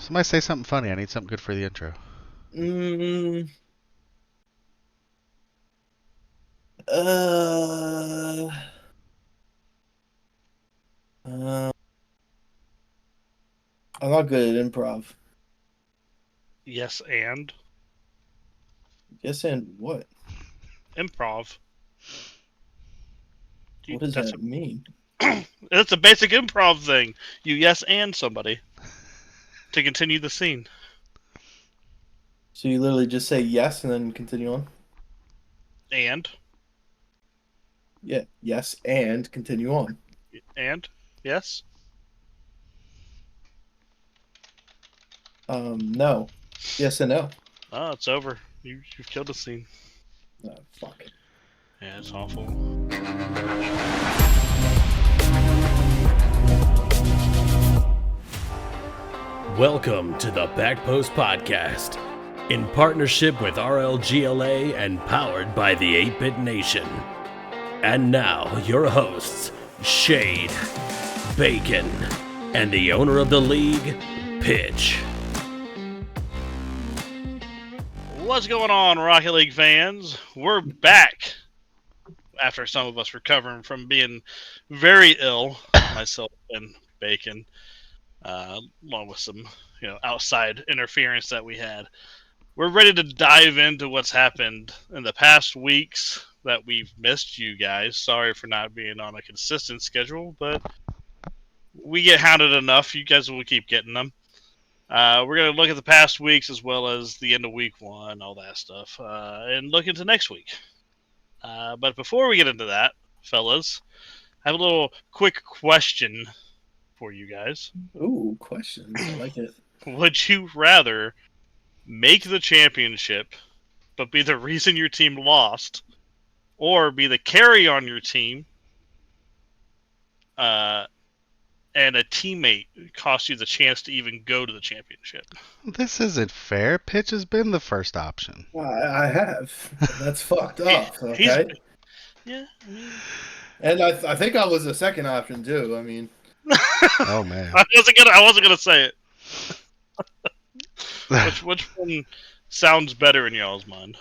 Somebody say something funny. I need something good for the intro. Mm, uh, uh, I'm not good at improv. Yes, and Yes, and what? improv. What does That's that mean? that's a basic improv thing. You yes and somebody to continue the scene. So you literally just say yes and then continue on? And Yeah, yes, and continue on. yes. No. Yes and no. Oh, it's over. You've killed the scene. Oh, fuck. Yeah, it's awful. Welcome to the Backpost Podcast, in partnership with RLGLA and powered by the 8-Bit Nation. And now, your hosts, Shade, Bacon, and the owner of the league, Pitch. What's going on, Rocket League fans? We're back after some of us recovering from being very ill, myself and Bacon, along with some outside interference that we had. We're ready to dive into what's happened in the past weeks that we've missed you guys. Sorry for not being on a consistent schedule, but we get hounded enough. You guys will keep getting them. We're going to look at the past weeks as well as the end of week one, all that stuff, and look into next week. But before we get into that, fellas, I have a little quick question for you guys. Ooh, questions. I like it. Would you rather make the championship but be the reason your team lost, or be the carry on your team and a teammate cost you the chance to even go to the championship? This isn't fair. Pitch has been the first option. Well, I have. That's fucked up, He's- okay? Yeah, I mean, And I think I was the second option, too. I mean, Oh man. I wasn't gonna say it. Which one sounds better in y'all's mind?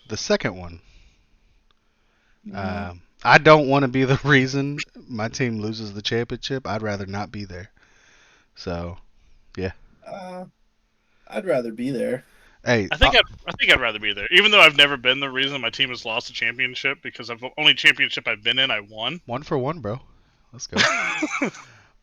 The second one. I don't want to be the reason my team loses the championship. I'd rather not be there. So, I'd rather be there. hey, I think I'd rather be there, even though I've never been the reason my team has lost a championship, because the only championship I've been in, I won. 1 for 1, bro. Let's go.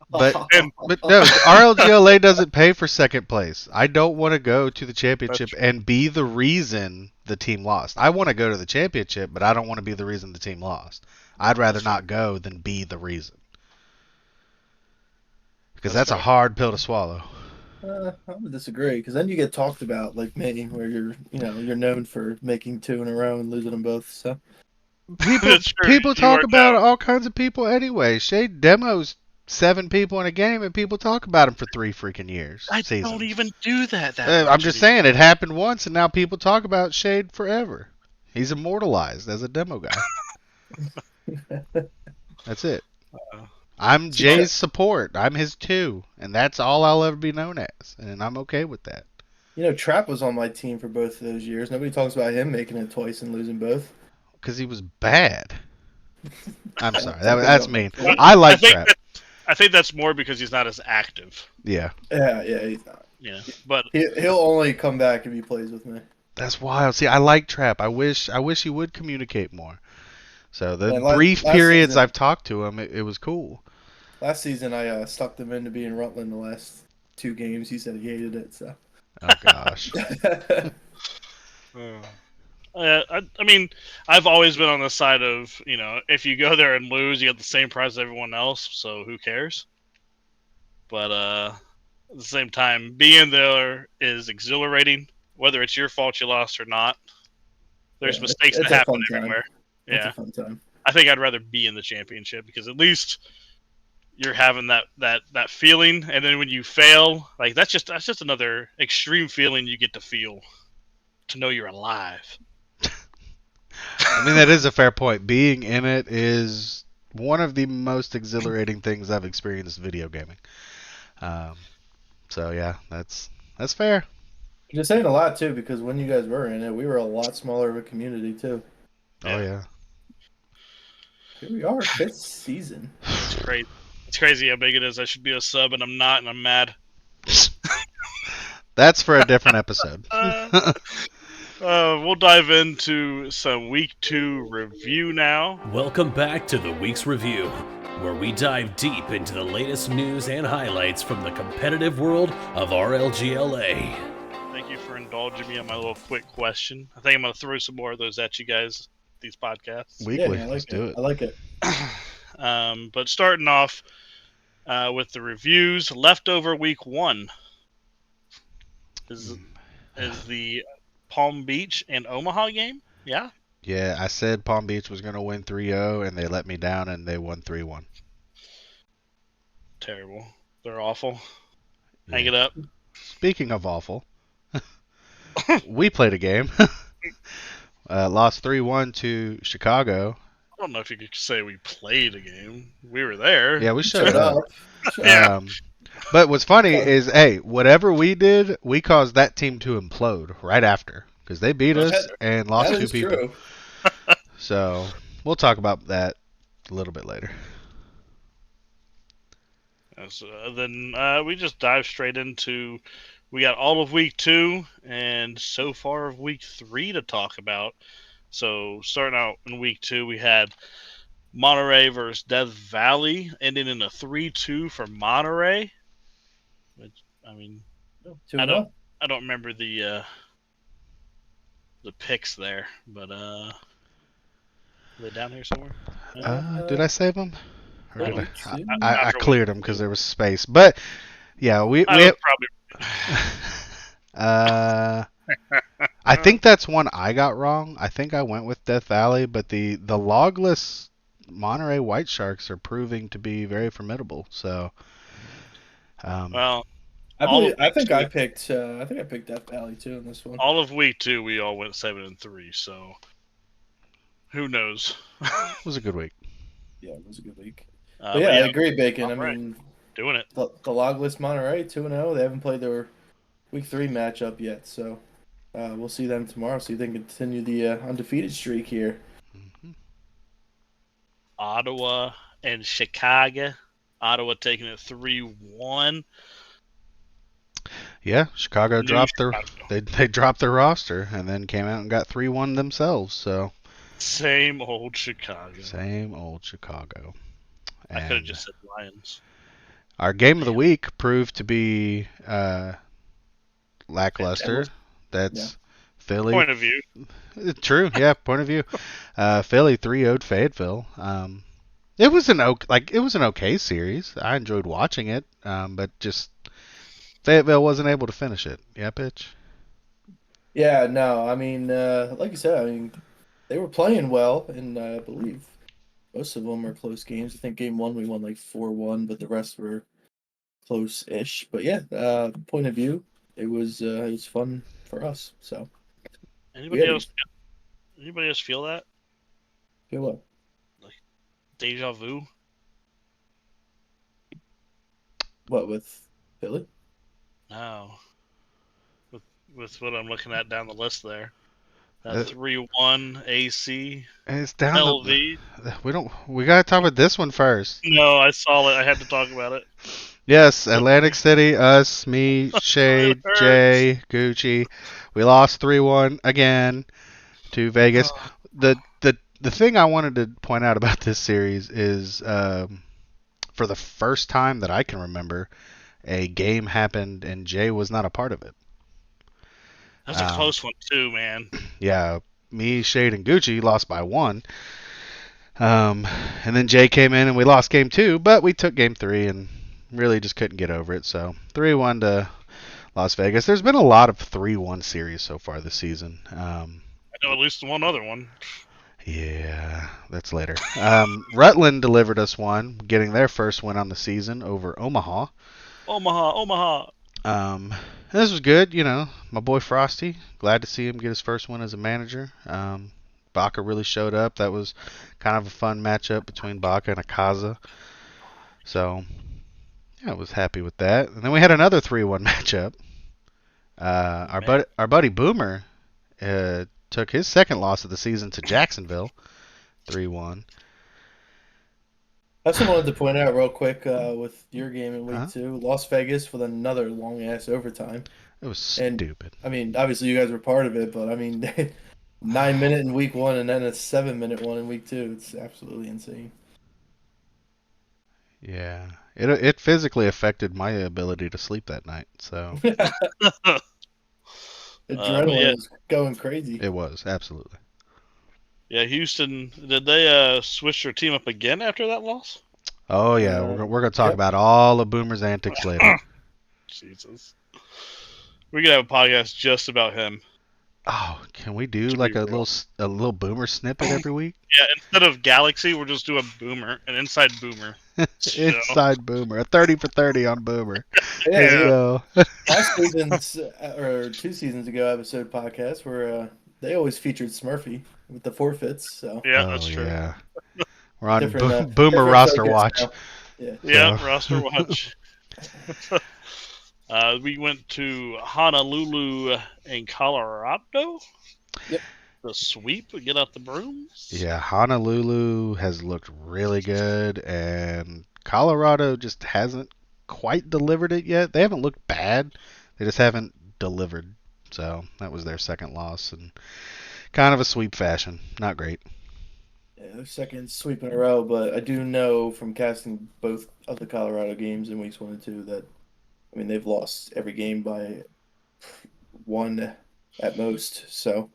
But And no, RLGLA doesn't pay for second place. I don't want to go to the championship and be the reason the team lost. I want to go to the championship, but I don't want to be the reason the team lost. I'd rather not go than be the reason. Because that's a hard pill to swallow. I would disagree, because then you get talked about like me, where you're known for making 2 in a row and losing them both. So People talk about all kinds of people anyway. Shade demos 7 people in a game, and people talk about him for 3 freaking years. I seasons. don't even do that. I'm just saying it happened once, and now people talk about Shade forever. He's immortalized as a demo guy. That's it. I'm Jay's support. I'm his 2, and that's all I'll ever be known as, and I'm okay with that. Trap was on my team for both of those years. Nobody talks about him making it twice and losing both. Because he was bad. I'm sorry. That's mean. I like Trap. I think that's more because he's not as active. Yeah. Yeah, he's not. Yeah, but He'll only come back if he plays with me. That's wild. See, I like Trap. I wish he would communicate more. So the Man, brief last periods season- I've talked to him, it was cool. Last season, I stuck them into being Rutland the last 2 games. He said he hated it, so. Oh gosh. I mean, I've always been on the side of, if you go there and lose, you get the same prize as everyone else, so who cares? But at the same time, being there is exhilarating, whether it's your fault you lost or not. There's Yeah, mistakes it's that a happen fun time. everywhere. It's Yeah, a fun time. I think I'd rather be in the championship, because at least you're having that feeling, and then when you fail, like that's just another extreme feeling you get to feel, to know you're alive. I mean, that is a fair point. Being in it is one of the most exhilarating things I've experienced video gaming. So yeah, that's That's fair. You're saying a lot too, because when you guys were in it, we were a lot smaller of a community too. Oh yeah. Here we are, 5th season. It's crazy. It's crazy how big it is. I should be a sub, and I'm not, and I'm mad. That's for a different episode. We'll dive into some Week 2 review now. Welcome back to the Week's Review, where we dive deep into the latest news and highlights from the competitive world of RLGLA. Thank you for indulging me on my little quick question. I think I'm going to throw some more of those at you guys, these podcasts. Weekly. Yeah, I like Let's do it. I like it. But starting off with the reviews, leftover Week 1 is the Palm Beach and Omaha game. Yeah? Yeah, I said Palm Beach was going to win 3-0, and they let me down, and they won 3-1. Terrible. They're awful. Yeah. Hang it up. Speaking of awful, we played a game. Lost 3-1 to Chicago. I don't know if you could say we played a game. We were there. Yeah, we showed Shut up. up. Yeah. But what's funny is, hey, whatever we did, we caused that team to implode right after because they beat us and lost That 2 is people. true. So we'll talk about that a little bit later. So then we just dive straight into. We got all of Week 2 and so far of Week 3 to talk about. So starting out in Week 2, we had Monterey versus Death Valley, ending in a 3-2 for Monterey. Which, I mean, I don't remember the picks there, but are they down here somewhere? Did I save them? Or did I sure cleared them because there was space. But yeah, we probably. I think that's one I got wrong. I think I went with Death Valley, but the logless Monterey White Sharks are proving to be very formidable. So, Well, I think I picked Death Valley too in this one. all of Week 2, we all went 7-3. So who knows? it was a good week. Yeah, it was a good week. But But yeah, I agree, Bacon. I Monterey. mean, Doing it. the logless Monterey 2-0. They haven't played their Week 3 matchup yet, so we'll see them tomorrow. See if they can continue the undefeated streak here. Mm-hmm. Ottawa and Chicago. Ottawa taking it 3-1. Yeah, Chicago dropped Chicago. they dropped their roster and then came out and got 3-1 themselves. So Same old Chicago. same old Chicago. I could have And just said Lions. our game of the week proved to be lackluster. That's Philly. Point of view. True, yeah, point of view. Philly 3-0'd Fayetteville. It was an okay series. I enjoyed watching it, but just Fayetteville wasn't able to finish it. Yeah, pitch. Yeah, no, I mean, like you said, I mean, they were playing well, and I believe most of them were close games. I think game 1 we won like 4-1, but the rest were close-ish. But yeah, point of view, it was fun for us. So Anybody else feel that? feel what? Deja vu? What with Philly? No. With what I'm looking at down the list there. That 3-1 AC. It's down. LV. We gotta talk about this one first. No, I saw it. I had to talk about it. Yes, Atlantic City, us, me, Shade, hurts. Jay, Gucci. We lost 3-1 again to Vegas. The thing I wanted to point out about this series is for the first time that I can remember, a game happened and Jay was not a part of it. That's a close one too, man. Yeah, me, Shade, and Gucci lost by 1. And then Jay came in and we lost game 2, but we took game 3 and really just couldn't get over it. So 3-1 to Las Vegas. There's been a lot of 3-1 series so far this season. I know at least one other one. Yeah, that's later. Rutland delivered us one, getting their first win on the season over Omaha. Omaha. This was good, you know. My boy Frosty, glad to see him get his first win as a manager. Baca really showed up. That was kind of a fun matchup between Baca and Akaza. So, yeah, I was happy with that. And then we had another 3-1 matchup Our buddy Boomer took his second loss of the season to Jacksonville, 3-1. I also wanted to point out real quick with your game in week Huh? 2, Las Vegas with another long ass overtime. It was And stupid. I mean, obviously you guys were part of it, but I mean, 9 minute in week 1 and then a 7 minute one in week 2. It's absolutely insane. Yeah, it physically affected my ability to sleep that night. So Adrenaline was going crazy. it was absolutely. Yeah, Houston. Did they switch their team up again after that loss? Oh yeah, we're gonna talk about all of Boomer's antics later. Jesus, we could have a podcast just about him. Oh, can we do To like be a real. little Boomer snippet every week? Yeah, instead of Galaxy, we'll just do a Boomer, an inside Boomer. Inside Boomer, a 30 for 30 on Boomer. Yeah, Let's Yeah. go. last season's or 2 seasons ago episode podcast where they always featured Smurfy with the forfeits. So Yeah, Oh that's true. yeah, we're on different Boomer different roster focus watch. now. Yeah. Yeah, So- roster watch. We went to Honolulu in Colorado. Yep. The sweep, get out the brooms. Yeah, Honolulu has looked really good, and Colorado just hasn't quite delivered it yet. They haven't looked bad, they just haven't delivered. So that was their second loss, and kind of a sweep fashion. Not great. Yeah, their second sweep in a row, but I do know from casting both of the Colorado games in weeks 1 and 2 that I mean they've lost every game by 1 at most. So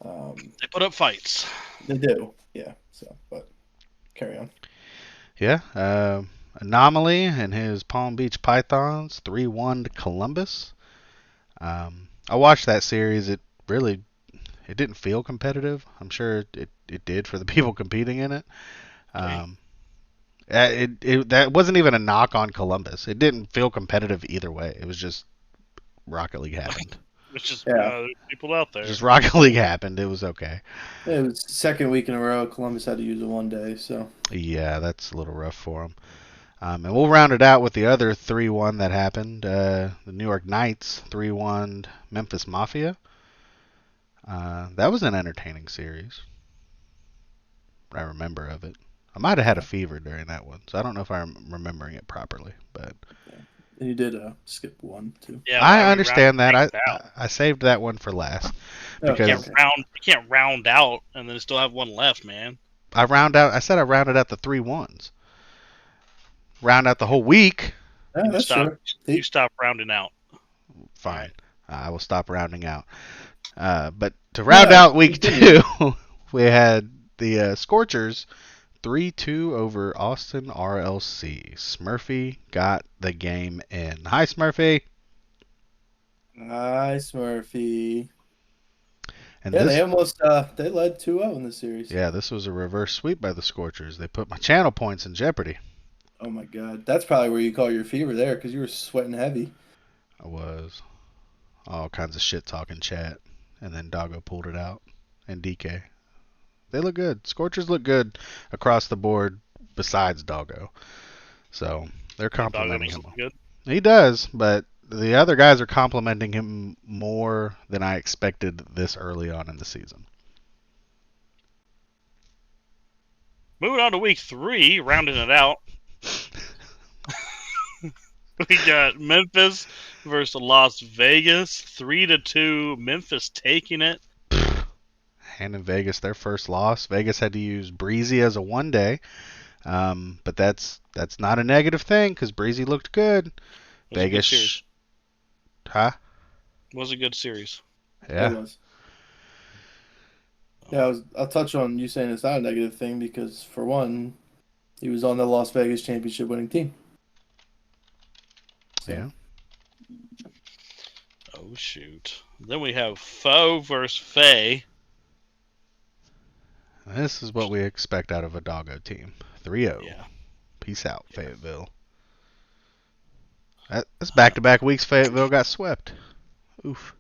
They put up fights. they do, yeah. So, but carry on. Yeah, Anomaly and his Palm Beach Pythons 3-1 to Columbus. I watched that series. It didn't feel competitive. I'm sure it did for the people competing in it. That wasn't even a knock on Columbus. It didn't feel competitive either way. It was just Rocket League happened. It's just Yeah. there's people out there. Just Rocket League happened. It was okay. It was second week in a row. Columbus had to use it one day, so Yeah, that's a little rough for them. And we'll round it out with the other 3-1 that happened. The New York Knights 3-1 Memphis Mafia. That was an entertaining series. I remember of it. I might have had a fever during that one, so I don't know if I'm remembering it properly. But and you did skip 1 too. Yeah, I understand that. round out. I saved that one for last Oh, because You can't round out and then still have one left, man. I rounded out the 3-1s. Round out the whole week. Yeah, that's Stop. true. You stop rounding out. Fine. I will stop rounding out. But to round out week continue. 2, we had the Scorchers 3-2 over Austin RLC. Smurfy got the game in. Hi, Smurfy. Nice, Murphy. And Yeah, this, they almost they led 2-0 in this series. yeah, this was a reverse sweep by the Scorchers. They put my channel points in jeopardy. Oh my God, that's probably where you call your fever there because you were sweating heavy. I was all kinds of shit talking chat, and then Doggo pulled it out, and DK. They look good. Scorchers look good across the board, besides Doggo. So they're complimenting him. Good. He does, but the other guys are complimenting him more than I expected this early on in the season. Moving on to week 3, rounding it out. We got Memphis versus Las Vegas, 3-2. Memphis taking it. Handing Vegas their first loss. Vegas had to use Breezy as a 1-day, but that's not a negative thing because Breezy looked good. It was a good Vegas, series. huh? It was a good series. It Yeah, was. Yeah, I'll touch on you saying it's not a negative thing because for one, he was on the Las Vegas championship winning team. So, yeah. Oh, shoot. Then we have Foe versus Faye. This is what we expect out of a Doggo team. 3-0. Yeah. Peace out, Fayetteville. That's back-to-back weeks Fayetteville got swept. Oof.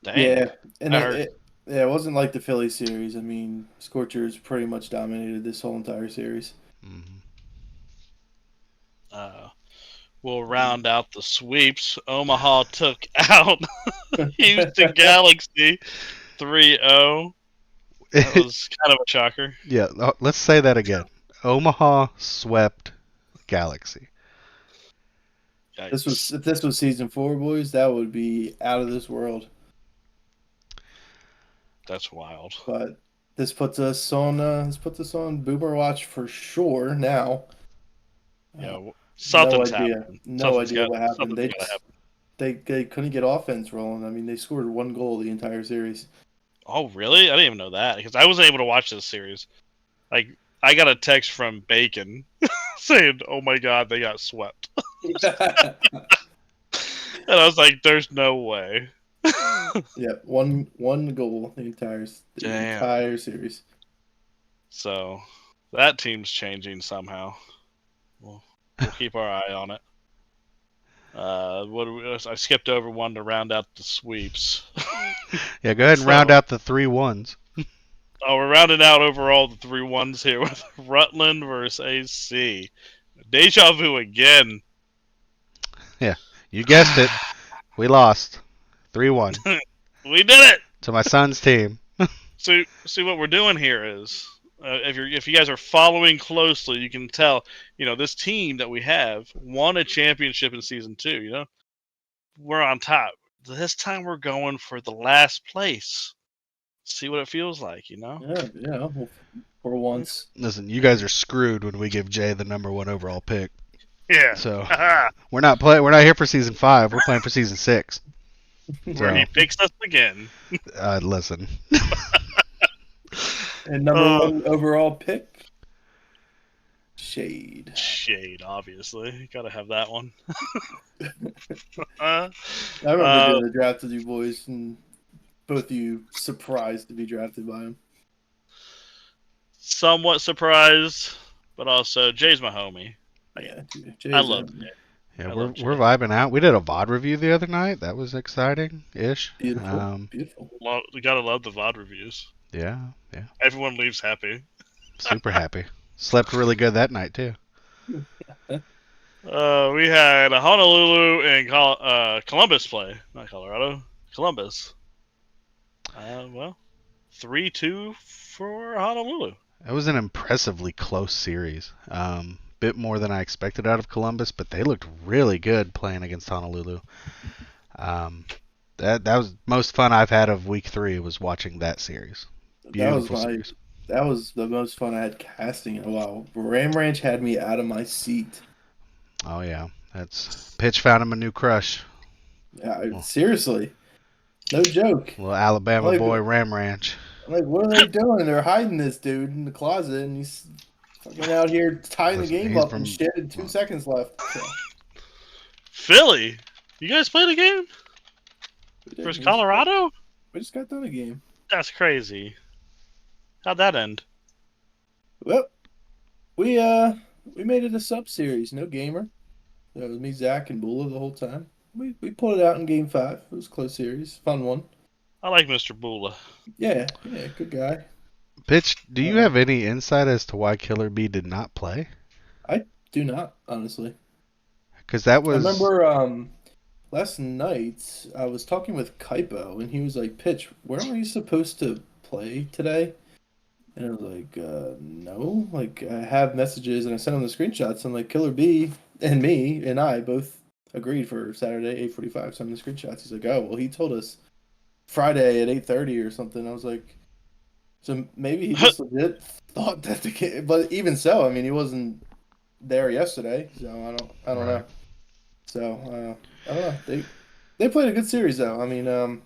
Dang. Yeah, and I heard. it wasn't like the Philly series. I mean, Scorchers pretty much dominated this whole entire series. Mhm. will round out the sweeps. Omaha took out Houston Galaxy 3-0. That was kind of a shocker. Yeah, let's say that again. Omaha swept Galaxy. Yikes. If this was season 4, boys, that would be out of this world. That's wild. But this puts us on Boomer Watch for sure now. Yeah, something's no idea. happened. No idea what happened. Something's gotta happen. They couldn't get offense rolling. I mean, they scored 1 goal the entire series. Oh, really? I didn't even know that because I wasn't able to watch this series. Like, I got a text from Bacon saying, "Oh my God, they got swept," and I was like, "There's no way." Yeah, one goal the entire series. So that team's changing somehow. We'll keep our eye on it. I skipped over one to round out the sweeps. Yeah, go ahead and round out the 3-1s. Oh, we're rounding out overall the 3-1s here with Rutland versus AC. Deja vu again. Yeah, you guessed it. We lost 3-1 We did it. to my son's team. So, see what we're doing here is, if you guys are following closely, you can tell. This team that we have won a championship in season 2. We're on top. This time we're going for the last place. See what it feels like. Yeah. Well, for once. Listen, you guys are screwed when we give Jay the number 1 overall pick. Yeah. So we're not here for season 5. We're playing for season 6. Where he picks us again. Listen. And number 1 overall pick, Shade. Shade, obviously. Gotta have that one. I remember doing the draft with you boys, and both of you surprised to be drafted by him. Somewhat surprised, but also Jay's my homie. Yeah, I love Jay. Yeah, we're vibing out. We did a VOD review the other night. That was exciting-ish. Beautiful. You gotta love the VOD reviews. Yeah. Everyone leaves happy. Super happy. Slept really good that night, too. We had Honolulu and Columbus play. Not Colorado. Columbus. 3-2 for Honolulu. It was an impressively close series. Bit more than I expected out of Columbus, but they looked really good playing against Honolulu. That was the most fun I've had of week 3 was watching that series. Beautiful series. That was the most fun I had casting in a while. Ram Ranch had me out of my seat. Oh yeah, Pitch found him a new crush. Yeah, seriously, no joke. Little Alabama boy, Ram Ranch. I'm like, what are they doing? They're hiding this dude in the closet, and he's fucking out here tying the game up and shit. And 2 seconds left. So. Philly, you guys played a game versus Colorado? We just got done a game. That's crazy. How'd that end? Well, we made it a sub series. No gamer. It was me, Zach, and Bula the whole time. We pulled it out in game 5. It was a close series, fun one. I like Mr. Bula. Yeah, good guy. Pitch, do you have any insight as to why Killer B did not play? I do not, honestly. Because that was. I remember last night I was talking with Kaipo, and he was like, "Pitch, weren't we supposed to play today?" And I was like, no. Like, I have messages, and I sent him the screenshots. And like, Killer B and me and I both agreed for Saturday 8:45. Send him the screenshots. He's like, oh, well, he told us Friday at 8:30 or something. I was like, so maybe he just legit thought that the game. But even so, I mean, he wasn't there yesterday, so I don't know. So I don't know. They played a good series though. I mean, I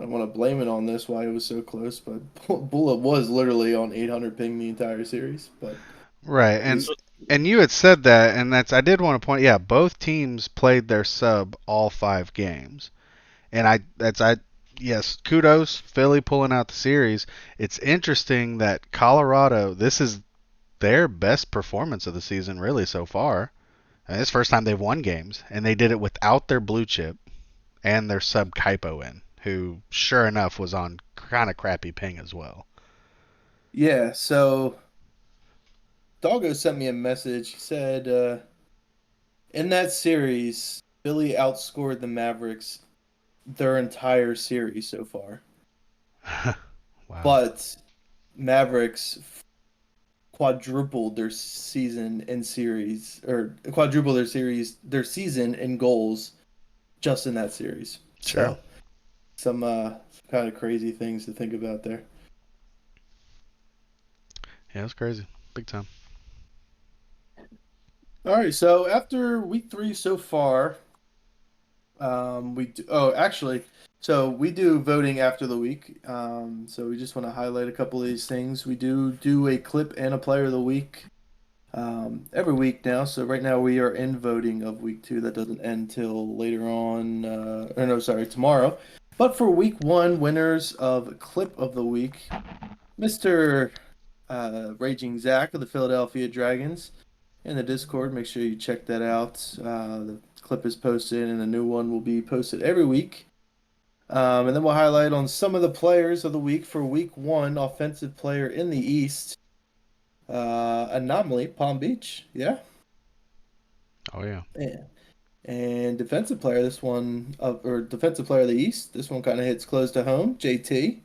don't want to blame it on this why it was so close, but Bullet was literally on 800 ping the entire series. But right, and you had said that, and I did want to point. Yeah, both teams played their sub all 5 games, and yes, kudos Philly pulling out the series. It's interesting that Colorado, this is their best performance of the season really so far. And it's the first time they've won games, and they did it without their blue chip and their sub Kaipo in, who sure enough was on kind of crappy ping as well. Yeah, so Doggo sent me a message. He said In that series, Philly outscored the Mavericks their entire series so far. Wow. But Mavericks quadrupled their season in series, or quadrupled their season in goals just in that series. Sure. So some kind of crazy things to think about there. Yeah, it's crazy. Big time. All right, so after week 3 so far, so we do voting after the week. So we just want to highlight a couple of these things. We do a clip and a player of the week every week now. So right now we are in voting of week 2. That doesn't end till later on. Tomorrow. But for week 1, winners of clip of the week, Mr. Raging Zach of the Philadelphia Dragons. In the Discord, make sure you check that out. The clip is posted, and a new one will be posted every week. And then we'll highlight on some of the players of the week for week 1. Offensive player in the East, Anomaly, Palm Beach. Yeah. Oh yeah. Yeah. And defensive player, defensive player of the East. This one kind of hits close to home. JT.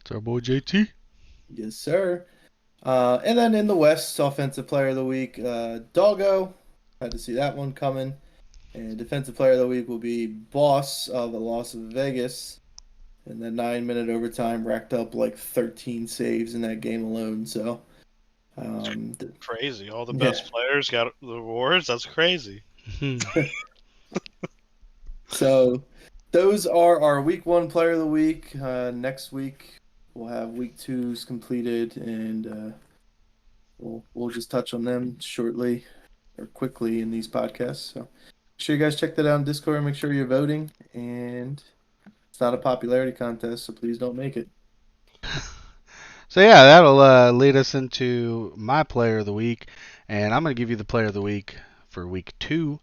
It's our boy JT. Yes, sir. And then in the West, offensive player of the week, Doggo. Had to see that one coming. And defensive player of the week will be Boss of the Las Vegas. And the 9-minute overtime racked up like 13 saves in that game alone. So, Crazy. All the best players got the awards. That's crazy. So, those are our week 1 player of the week. Next week, we'll have week 2's completed, and we'll just touch on them shortly or quickly in these podcasts. So, make sure you guys check that out on Discord and make sure you're voting. And it's not a popularity contest, so please don't make it. So yeah, that'll lead us into my player of the week, and I'm gonna give you the player of the week for week 2,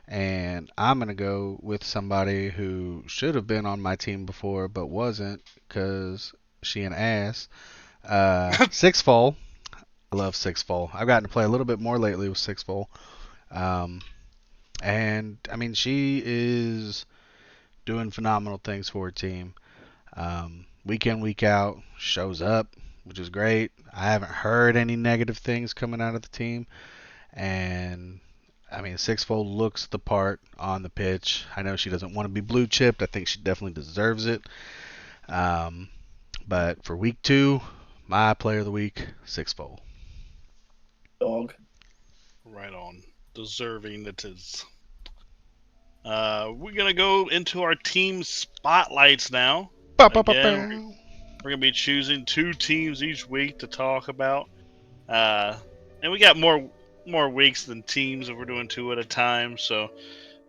and I'm gonna go with somebody who should have been on my team before but wasn't because she an ass. Sixfold. I love Sixfold. I've gotten to play a little bit more lately with Sixfold, and I mean she is doing phenomenal things for her team. Week in, week out, shows up, which is great. I haven't heard any negative things coming out of the team. And, I mean, Sixfold looks the part on the pitch. I know she doesn't want to be blue chipped. I think she definitely deserves it. But for week 2, my player of the week, Sixfold. Dog. Right on. Deserving it is. We're going to go into our team spotlights now. Again, we're going to be choosing 2 teams each week to talk about. And we got more weeks than teams, and we're doing 2 at a time, so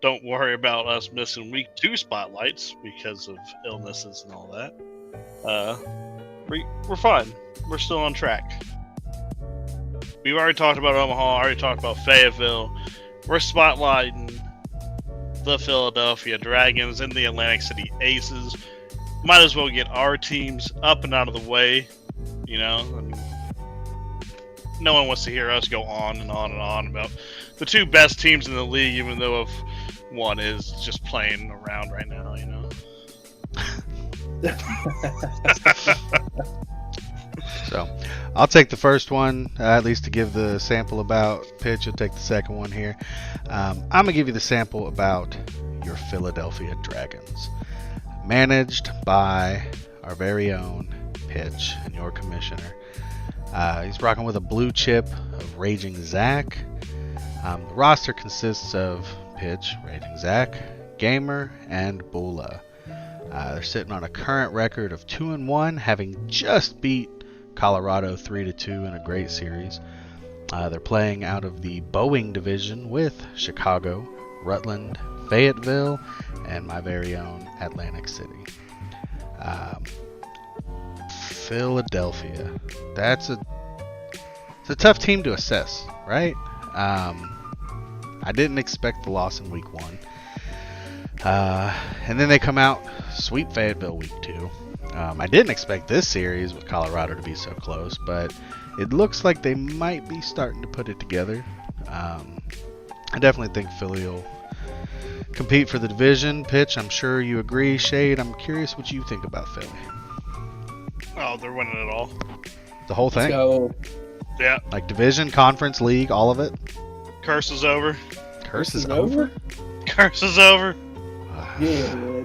don't worry about us missing week 2 spotlights because of illnesses and all that. We're fine. We're still on track. We've already talked about Omaha, already talked about Fayetteville. We're spotlighting the Philadelphia Dragons and the Atlantic City Aces. Might as well get our teams up and out of the way, you know. And no one wants to hear us go on and on and on about the 2 best teams in the league, even though if one is just playing around right now, you know. So, I'll take the first one, at least to give the sample about pitch. You'll take the second one here. I'm going to give you the sample about your Philadelphia Dragons. Managed by our very own Pitch and your commissioner. He's rocking with a blue chip of Raging Zach. The roster consists of Pitch, Raging Zach, Gamer, and Bula. They're sitting on a current record of 2-1, having just beat Colorado 3-2 in a great series. They're playing out of the Boeing division with Chicago, Rutland, Fayetteville, and my very own Atlantic City. Philadelphia. It's a tough team to assess, right? I didn't expect the loss in week 1. And then they come out, sweep Fayetteville week 2. I didn't expect this series with Colorado to be so close, but it looks like they might be starting to put it together. I definitely think Philly will compete for the division. Pitch, I'm sure you agree. Shade, I'm curious what you think about Philly. Oh, they're winning it all. The whole Let's thing? go. Yeah, Like division, conference, league, all of it? curse is over. Curse is over? Curse is over. Yeah,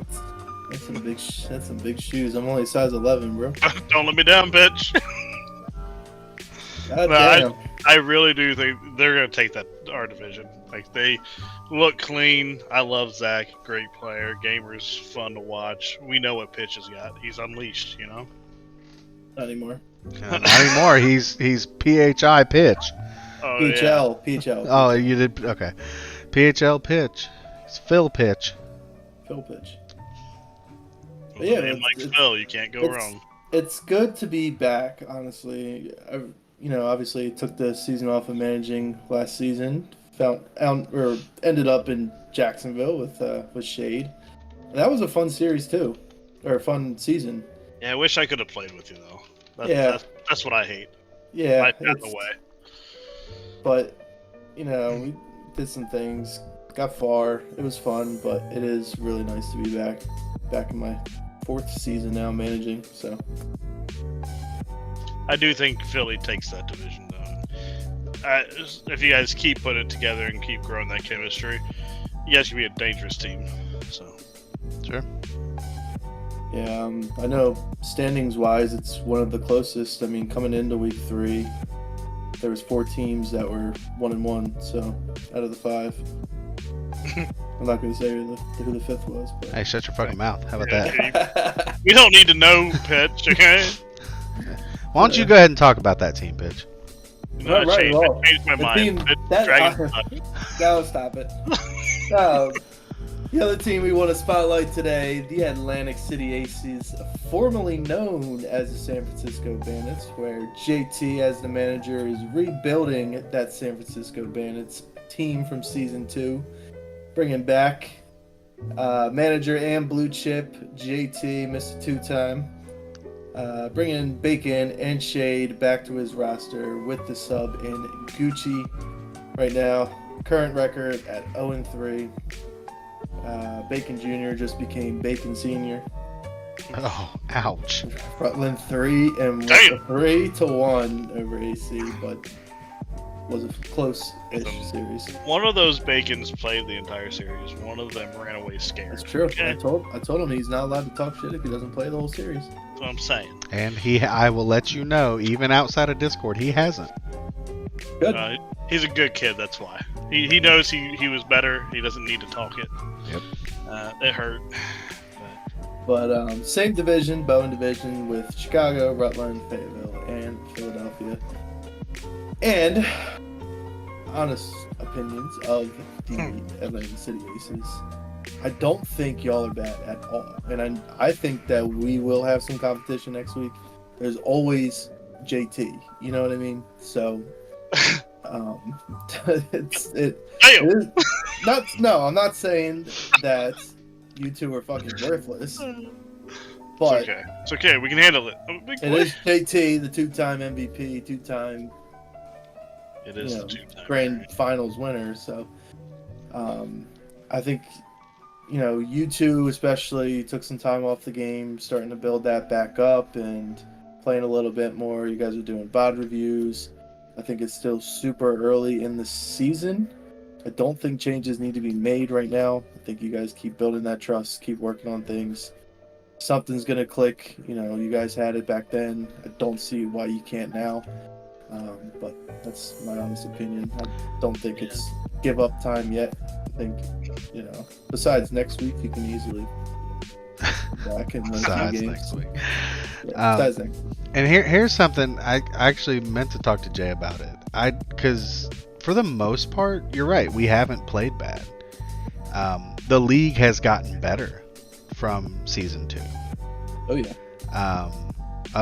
that's some big shoes. I'm only size 11, bro. Don't let me down, bitch. God No, damn. I really do think they're gonna take our division. Like, they look clean. I love Zach, great player. Gamer's fun to watch. We know what Pitch has got. He's unleashed, you know. Not anymore. Not anymore. He's PHI pitch. Oh PHL. Oh, you did? Okay. PHL pitch. It's Phil pitch. Phil pitch. Yeah. But yeah, Name like Phil, you can't go wrong. It's good to be back, honestly. Obviously took the season off of managing last season. Ended up in Jacksonville with Shade. And that was a fun series too, or a fun season. Yeah, I wish I could have played with you though. That's what I hate. Yeah, Life got in the way. But we did some things, got far. It was fun, but it is really nice to be back in my 4th season now managing. So I do think Philly takes that division though. If you guys keep putting it together and keep growing that chemistry, you guys can be a dangerous team. So Sure. yeah, I know standings wise, it's one of the closest. I mean, coming into week 3, there was 4 teams that were 1-1. So out of the 5, I'm not going to say who the 5th was. But Hey, shut your fucking mouth. How about that? we don't need to know Pitch, okay? Why don't you go ahead and talk about that team, pitch? You know, I changed my The mind. team- No, stop it. The other team we want to spotlight today, the Atlantic City Aces, formerly known as the San Francisco Bandits, where JT, as the manager, is rebuilding that San Francisco Bandits team from Season 2, bringing back manager and blue chip JT, Mr. Two-Time, bringing Bacon and Shade back to his roster with the sub in Gucci. Right now, current record at 0-3. Bacon Jr. just became Bacon Sr. Oh, ouch. Rutland 3-1 over AC, but was a close-ish series. One of those Bacons played the entire series. One of them ran away scared. That's true. Okay? I told him he's not allowed to talk shit if he doesn't play the whole series. That's what I'm saying. And I will let you know, even outside of Discord, he hasn't. Good. He's a good kid, that's why. He knows he was better. He doesn't need to talk it. Yep. It hurt. But same division, Bowen division, with Chicago, Rutland, Fayetteville, and Philadelphia. And honest opinions of the Atlantic City Aces. I don't think y'all are bad at all. And I think that we will have some competition next week. There's always JT. You know what I mean? So I'm not saying that you two are fucking worthless. But It's okay. We can handle it. it is JT, the 2-time MVP, 2-time It is the two-time grand finals winner. So I think you two especially took some time off the game, starting to build that back up and playing a little bit more. You guys are doing VOD reviews. I think it's still super early in the season. I don't think changes need to be made right now. I think you guys keep building that trust, keep working on things. Something's going to click. You guys had it back then. I don't see why you can't now. But that's my honest opinion. I don't think it's give up time yet. I think, besides next week, you can easily back and win a few games. Next week. Besides next week. And here's something I actually meant to talk to Jay about it. Because for the most part, you're right. We haven't played bad. The league has gotten better from season 2. Oh yeah.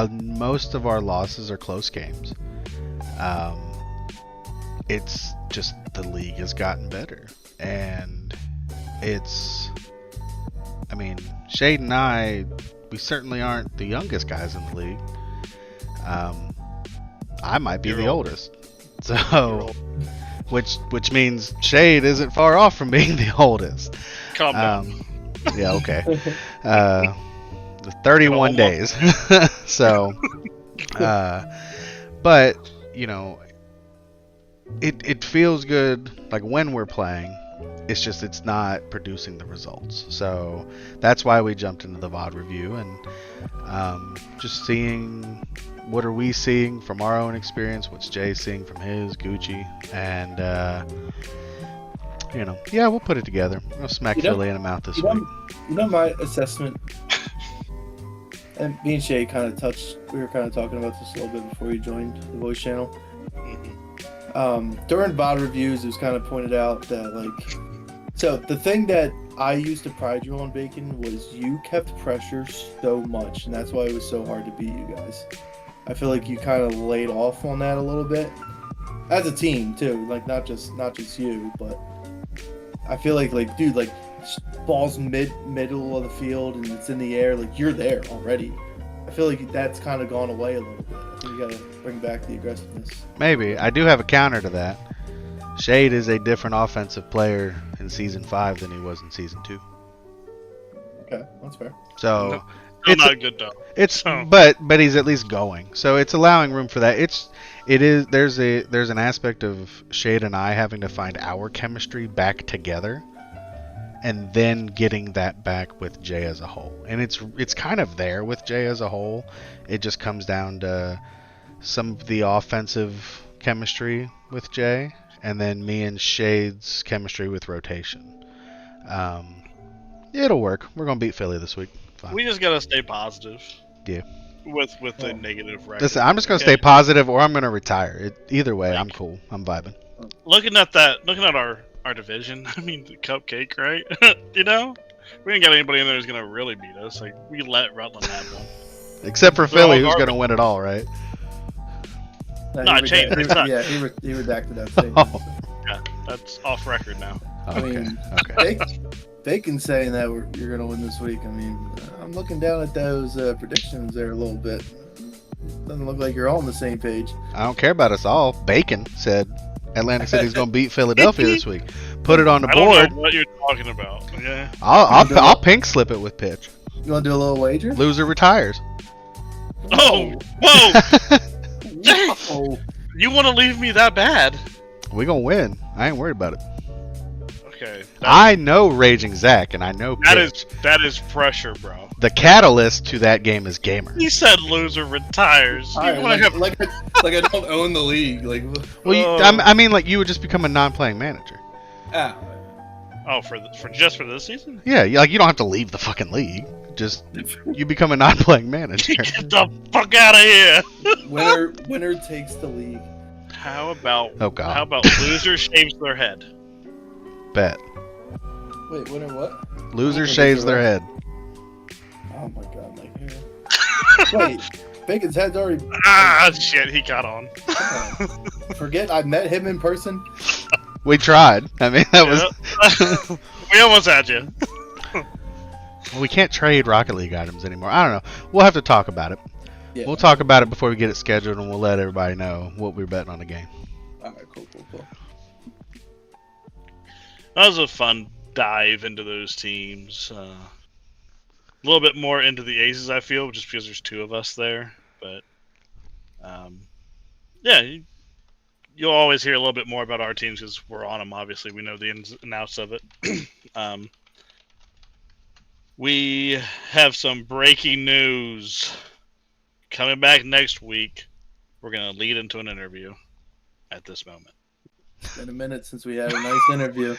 Most of our losses are close games. It's just the league has gotten better, and Shade and I, we certainly aren't the youngest guys in the league. I might be the oldest. So which means Shade isn't far off from being the oldest. Calm down. Yeah, okay. 31 days. So, but you know, it feels good like when we're playing. It's just it's not producing the results. So that's why we jumped into the VOD review and just seeing what are we seeing from our own experience, what's Jay seeing from his, Gucci, and yeah, we'll put it together. We'll smack Philly in the mouth this week. You know my assessment, and me and Shay kind of touched. We were kind of talking about this a little bit before you joined the voice channel. During VOD reviews, it was kind of pointed out that so the thing that I used to pride you on, Bacon, was you kept pressure so much, and that's why it was so hard to beat you guys. I feel like you kind of laid off on that a little bit, as a team too. Like not just you, but I feel like dude, like ball's middle of the field and it's in the air, like you're there already. I feel like that's kind of gone away a little bit. I think you gotta bring back the aggressiveness. Maybe. I do have a counter to that. Shade is a different offensive player in Season 5 than he was in Season 2. Okay, that's fair. So Still not good though. But he's at least going. So it's allowing room for that. There's an aspect of Shade and I having to find our chemistry back together and then getting that back with Jay as a whole. And it's kind of there with Jay as a whole. It just comes down to some of the offensive chemistry with Jay and then me and Shade's chemistry with rotation. It'll work. We're going to beat Philly this week. Fine. We just gotta stay positive. Yeah. With the negative record. Listen, I'm just going to stay positive or I'm going to retire. Either way, I'm cool. I'm vibing. Looking at our division, I mean, the cupcake, right? You know? We ain't got anybody in there who's going to really beat us. Like, we let Rutland have one. Except for Philly, who's going to win it all, right? No, I changed it. Yeah, he redacted that statement. Oh. Yeah, that's off record now. I mean, Okay. Bacon's saying that you're going to win this week. I mean, I'm looking down at those predictions there a little bit. Doesn't look like you're all on the same page. I don't care about us all. Bacon said Atlantic City's going to beat Philadelphia this week. Put it on the I board. don't know what you're talking about. Yeah. I'll pink slip it with pitch. You want to do a little wager? Loser retires. Oh, whoa! Oh, You want to leave me that bad? We going to win. I ain't worried about it. Okay. I know Raging Zach, and I know pitch. That is pressure, bro. The catalyst to that game is Gamer. He said loser retires. all right, You wanna have- like I don't own the league. Like, Well, I mean, like, you would just become a non-playing manager. Oh, for this season? Yeah, like, you don't have to leave the fucking league. Just, you become a non-playing manager. Get the fuck out of here! winner takes the league. How about Oh, God. How about loser shaves their head? Bet. Wait, winner what? Loser shaves their head. Oh my god, my hair. Wait, Bacon's head's already. Ah, shit, he got on. Come on. Forget I met him in person. We tried. I mean, that was... We almost had you. We can't trade Rocket League items anymore. I don't know. We'll have to talk about it. Yeah. We'll talk about it before we get it scheduled, and we'll let everybody know what we're betting on the game. Alright, cool. That was a fun dive into those teams. A little bit more into the Aces, I feel, just because there's two of us there. But yeah, you'll always hear a little bit more about our teams because we're on them. Obviously, we know the ins and outs of it. We have some breaking news coming back next week. We're gonna lead into an interview at this moment. It's been a minute since we had a nice interview.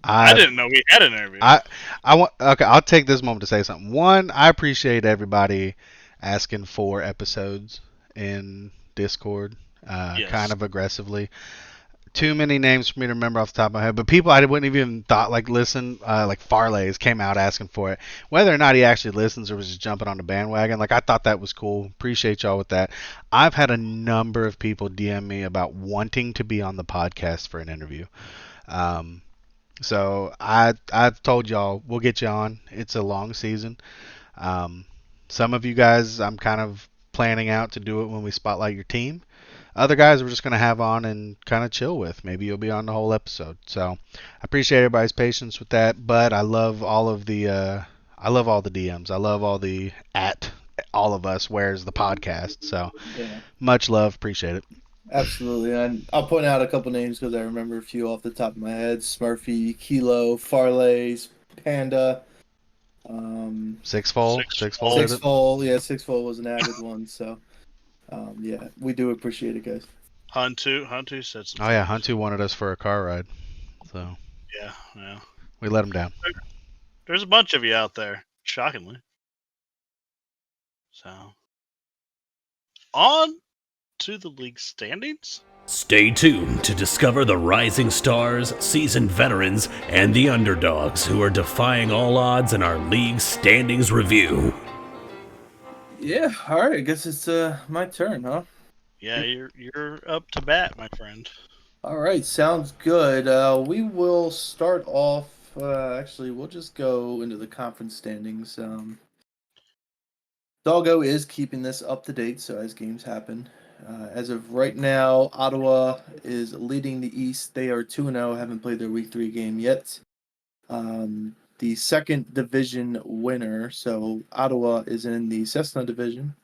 I didn't know we had an interview. Okay, I'll take this moment to say something. One, I appreciate everybody asking for episodes in Discord, Yes. kind of aggressively. Too many names for me to remember off the top of my head, but people I wouldn't even thought listen, like Farley's came out asking for it. Whether or not he actually listens or was just jumping on the bandwagon, I thought that was cool. Appreciate y'all with that. I've had a number of people DM me about wanting to be on the podcast for an interview. So I've told y'all we'll get you on. It's a long season. Some of you guys I'm kind of planning out to do it when we spotlight your team. other guys we're just going to have on and kind of chill with. Maybe you'll be on the whole episode. So I appreciate everybody's patience with that, but I love all of the I love all the DMs. I love all the at all of us where's the podcast. So Yeah, much love, appreciate it. absolutely. And I'll point out a couple names because I remember a few off the top of my head: Smurfy, Kilo, Farley's, Panda. Sixfold did it. Sixfold, yeah, Sixfold was an avid one. So, yeah, we do appreciate it, guys. Huntu said some. Oh yeah, Huntu wanted us for a car ride, so Yeah. we let him down. There's a bunch of you out there, shockingly. So, on to the league standings. Stay tuned to discover the rising stars, seasoned veterans, and the underdogs who are defying all odds in our league standings review. Yeah, all right. I guess it's my turn, huh? Yeah, you're up to bat, my friend. All right, sounds good. We will start off. Actually, we'll just go into the conference standings. Doggo is keeping this up to date, so as games happen. As of right now, Ottawa is leading the East. They are 2-0, haven't played their Week 3 game yet. The second division winner, so Ottawa is in the Cessna division.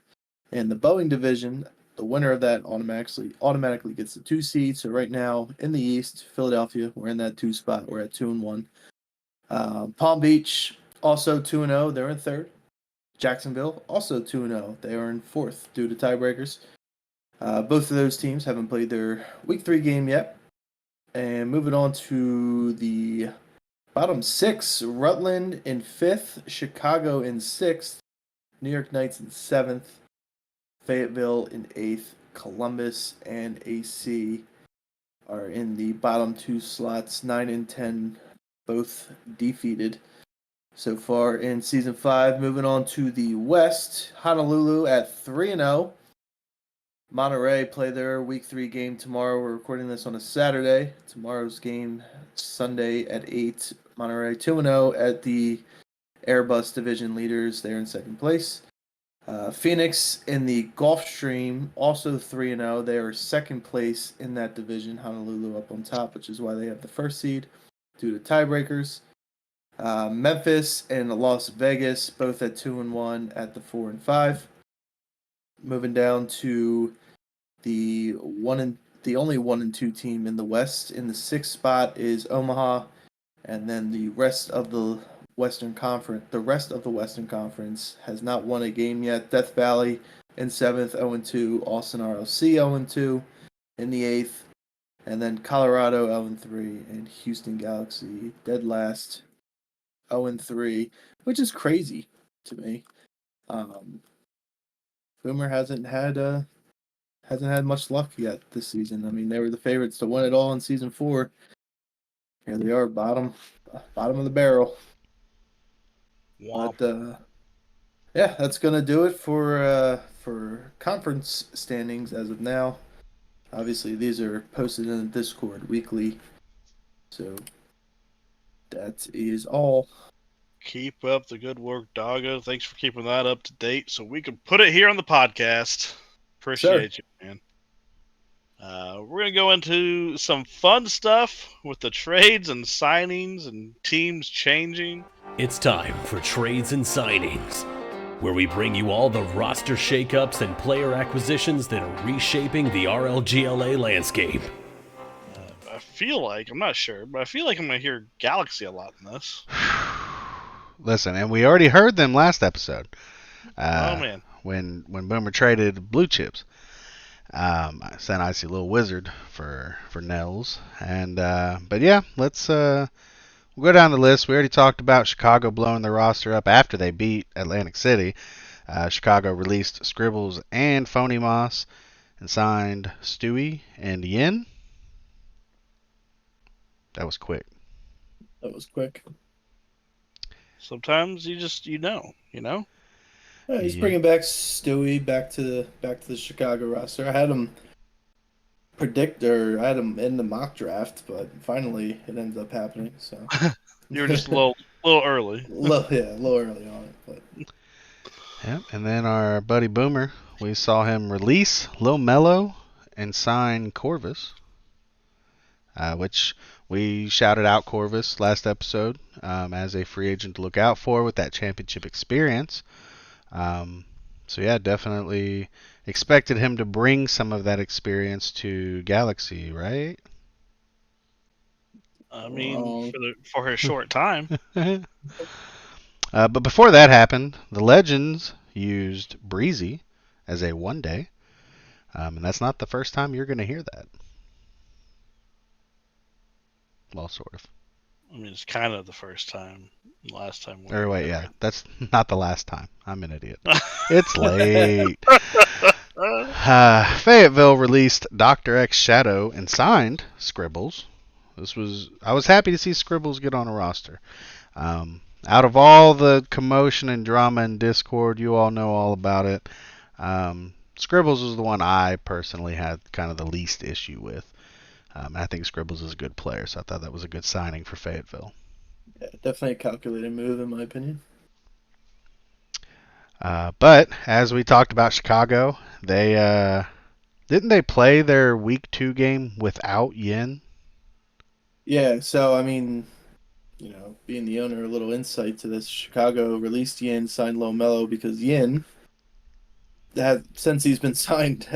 And the Boeing division, the winner of that automatically gets the 2 seed. So right now in the East, Philadelphia, we're in that 2 spot. We're at 2-1. Palm Beach also 2-0. They're in third. Jacksonville also 2-0. They are in fourth due to tiebreakers. Both of those teams haven't played their Week 3 game yet. And moving on to the bottom 6, Rutland in 5th, Chicago in 6th, New York Knights in 7th, Fayetteville in 8th, Columbus and AC are in the bottom 2 slots, 9 and 10, both defeated so far in Season 5. Moving on to the West, Honolulu at 3-0. Monterey play their Week 3 game tomorrow. We're recording this on a Saturday. Tomorrow's game, Sunday at 8. Monterey 2-0 at the Airbus Division leaders. They're in second place. Phoenix in the Gulfstream, also 3-0. They are second place in that division. Honolulu up on top, which is why they have the first seed due to tiebreakers. Memphis and Las Vegas, both at 2-1 at the 4 and 5. Moving down to the only 1 and 2 team in the West. In the 6th spot is Omaha, and then the rest of the Western Conference has not won a game yet. Death Valley in 7th, 0-2. Austin RLC 0-2 in the 8th, and then Colorado 0-3, and Houston Galaxy dead last 0-3, which is crazy to me. Boomer hasn't had much luck yet this season. I mean, they were the favorites to win it all in Season 4. Here they are, bottom of the barrel. Wow. But yeah, that's gonna do it for conference standings as of now. Obviously, these are posted in the Discord weekly, so that is all. Keep up the good work, Doggo. Thanks for keeping that up to date so we can put it here on the podcast. Appreciate you, man. We're going to go into some fun stuff with the trades and signings and teams changing. It's time for Trades and Signings, where we bring you all the roster shakeups and player acquisitions that are reshaping the RLGLA landscape. I feel like, I'm not sure, but I feel like I'm going to hear Galaxy a lot in this. Listen, and we already heard them last episode. Oh, man. When Boomer traded Blue Chips. I sent Icy Little Wizard for Nels. And but yeah, let's we'll go down the list. We already talked about Chicago blowing their roster up after they beat Atlantic City. Chicago released Scribbles and Phony Moss and signed Stewie and Yin. That was quick. That was quick. Sometimes you know. Yeah, he's bringing back Stewie back to the Chicago roster. I had him in the mock draft, but finally it ends up happening. So You were just a little early. a little early on it, but Yep. And then our buddy Boomer, we saw him release Lil Mello and sign Corvus, which we shouted out Corvus last episode as a free agent to look out for with that championship experience. So yeah, definitely expected him to bring some of that experience to Galaxy, right? I mean, for his short time. But before that happened, the Legends used Breezy as a one-day, and that's not the first time you're going to hear that. Well, sort of. I mean, it's kind of the first time. Last time. Or wait, yeah, that's not the last time. I'm an idiot. It's late. Fayetteville released Dr. X Shadow and signed Scribbles. I was happy to see Scribbles get on a roster. Out of all the commotion and drama and Discord, you all know all about it. Scribbles was the one I personally had kind of the least issue with. I think Scribbles is a good player, so I thought that was a good signing for Fayetteville. Yeah, definitely a calculated move, in my opinion. But as we talked about Chicago, they didn't they play their week 2 game without Yin? Yeah, so I mean, being the owner, a little insight to this. Chicago released Yin, signed Lomelo because Yin, since he's been signed,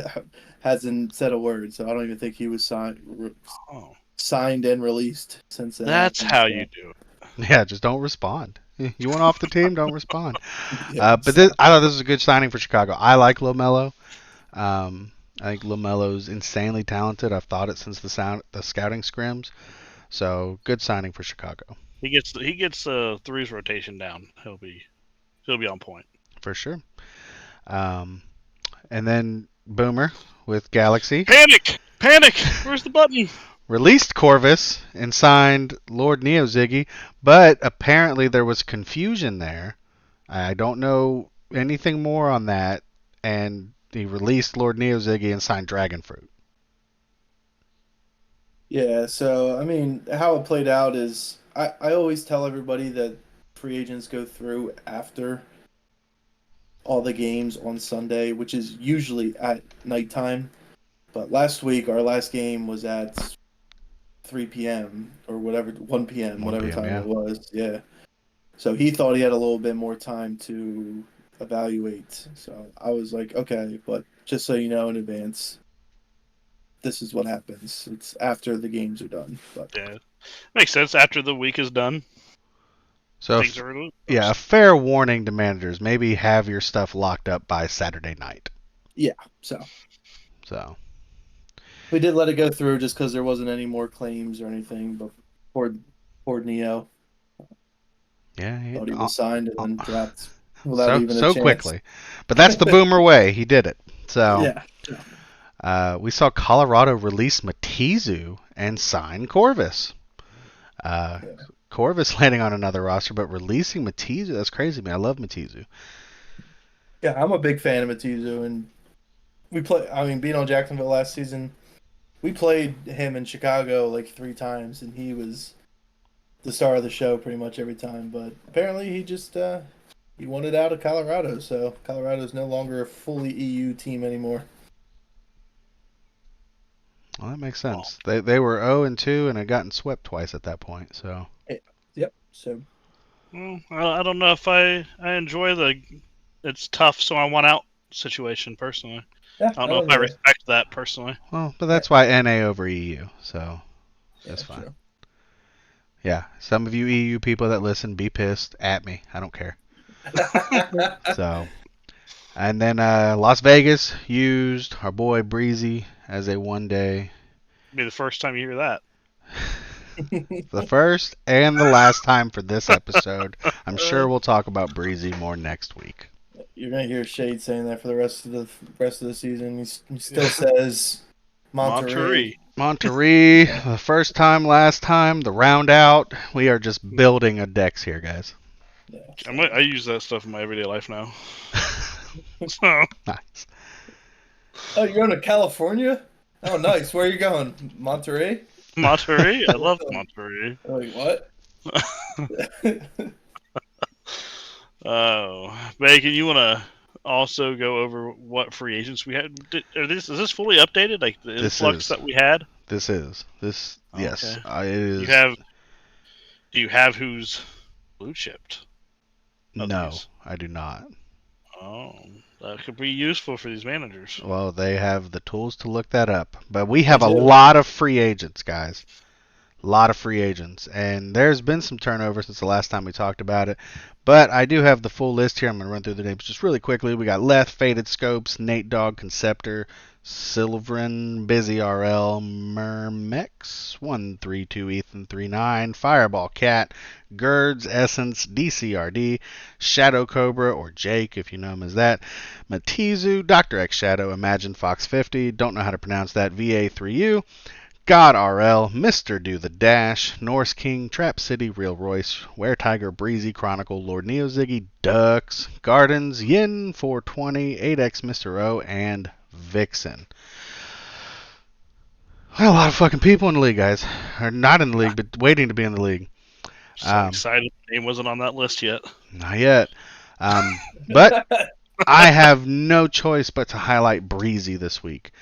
hasn't said a word. So I don't even think he was signed and released since then. That's how you do it. Yeah, just don't respond. You want off the team, don't respond. I thought this was a good signing for Chicago. I like Lomelo. I think Lomelo's insanely talented. I've thought it since the scouting scrims. So good signing for Chicago. He gets threes rotation down. He'll be on point for sure. And then Boomer with Galaxy. Panic! Where's the button? Released Corvus and signed Lord Neo Ziggy, but apparently there was confusion there. I don't know anything more on that, and he released Lord Neo Ziggy and signed Dragonfruit. Yeah, so I mean, how it played out is I always tell everybody that free agents go through after all the games on Sunday, which is usually at nighttime. But last week, our last game was at 3 p.m. or whatever, 1 p.m., whatever time it was. Yeah. So he thought he had a little bit more time to evaluate. So I was like, okay, but just so you know in advance, this is what happens. It's after the games are done. But yeah, makes sense. After the week is done. So a fair warning to managers: maybe have your stuff locked up by Saturday night. Yeah. So we did let it go through just because there wasn't any more claims or anything. But poor Neo. Yeah, thought he was signed and then dropped without even a chance. Quickly. But that's the Boomer way. He did it. So yeah. We saw Colorado release Matizu and sign Corvus. Corvus landing on another roster, but releasing Matizu, that's crazy, man. I love Matizu. Yeah, I'm a big fan of Matizu, and being on Jacksonville last season, we played him in Chicago like 3 times, and he was the star of the show pretty much every time. But apparently he just he wanted out of Colorado, so Colorado's no longer a fully EU team anymore. Well, that makes sense. They were 0-2 and had gotten swept twice at that point. So. Yep. So. Well, I don't know if I enjoy the it's tough, so I want out situation personally. Yeah, I don't know if I respect that personally. Well, but that's why NA over EU, so that's fine. True. Yeah, some of you EU people that listen, be pissed at me. I don't care. So, and then Las Vegas used our boy Breezy as a one-day. Be the first time you hear that. The first and the last time for this episode. I'm sure we'll talk about Breezy more next week. You're gonna hear Shade saying that for the rest of the season. He still says Monterey. The first time, last time, the round out. We are just building a decks here, guys. Yeah. I use that stuff in my everyday life now. So. Nice. Oh, you're going to California? Oh, nice. Where are you going? Monterey? Monterey? I love Monterey. Like, what? Oh, Bacon, you want to also go over what free agents we had? Is this fully updated? Like the This influx is. that we had? This is. This. Yes. Okay. It is. Do you have who's blue chipped? Of No, these? I do not. Oh, that could be useful for these managers. Well, they have the tools to look that up. But we have They a do. lot of free agents, guys. A lot of free agents. And there's been some turnover since the last time we talked about it. But I do have the full list here. I'm going to run through the names just really quickly. We got Leth, Faded Scopes, Nate Dogg, Conceptor, Silverin, Busy RL, Mermex, 132 Ethan 39, Fireball Cat, Gerds, Essence, DCRD, Shadow Cobra, or Jake if you know him as that, Matizu, Dr. X Shadow, Imagine Fox 50, don't know how to pronounce that, VA3U, God RL, Mr. Do the Dash, Norse King, Trap City, Real Royce, Were Tiger, Breezy, Chronicle, Lord Neo Ziggy, Ducks, Gardens, Yin 420, 8X Mr. O, and Vixen. Well, a lot of fucking people in the league, guys. Or not in the league, but waiting to be in the league. So excited the name wasn't on that list yet. Not yet. But I have no choice but to highlight Breezy this week.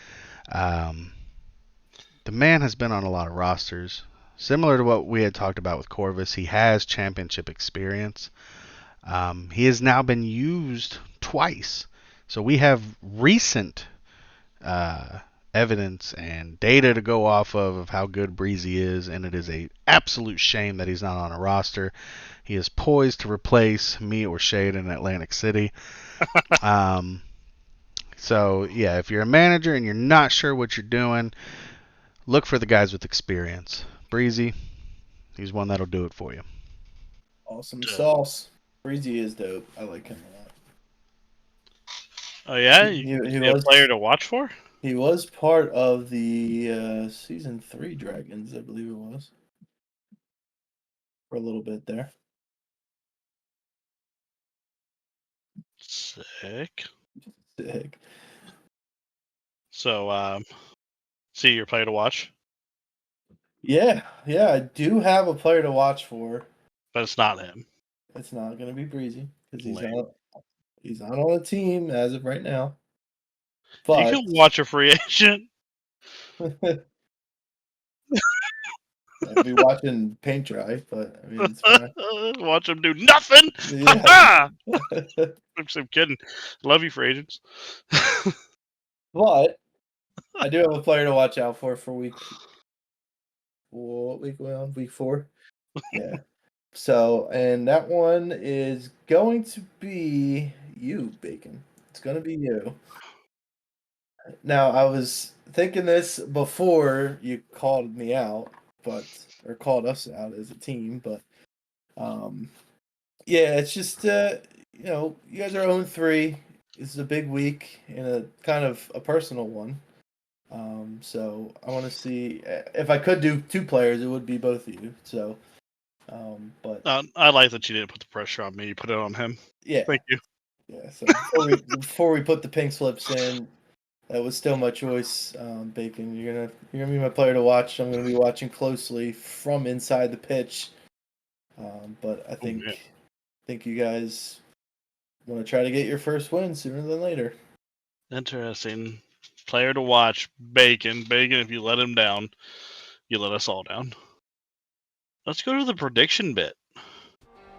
The man has been on a lot of rosters. Similar to what we had talked about with Corvus, he has championship experience. He has now been used twice. So we have recent evidence and data to go off of how good Breezy is, and it is a absolute shame that he's not on a roster. He is poised to replace me or Shade in Atlantic City. So yeah, if you're a manager and you're not sure what you're doing, look for the guys with experience. Breezy, he's one that'll do it for you. Awesome sauce. Breezy is dope. I like him a lot. Oh yeah, He he was a player to watch for. He was part of the season 3 Dragons, I believe it was, for a little bit there. Sick. Sick. So, see your player to watch, Yeah, I do have a player to watch for. but it's not him. It's not going to be Breezy because Lame. he's not on a team as of right now. You But can watch a free agent. I'll be watching paint dry, but I mean it's fine. Watch him do nothing. Yeah. I'm just kidding. Love you, free agents. But I do have a player to watch out for week. What week we on? Week 4. Yeah. So, and that one is going to be you, Bacon. It's going to be you. Now, I was thinking this before you called me out, or called us out as a team, but yeah, it's just you guys are 0-3. This is a big week and a kind of a personal one. So I want to see if I could do 2 players, it would be both of you. So, but I like that you didn't put the pressure on me. You put it on him. yeah, Thank you. yeah. So before we put the pink slips in, that was still my choice. Bacon, you're gonna be my player to watch. I'm gonna be watching closely from inside the pitch. But I think you guys want to try to get your first win sooner than later. Interesting. Player to watch, Bacon. Bacon, if you let him down, you let us all down. Let's go to the prediction bit.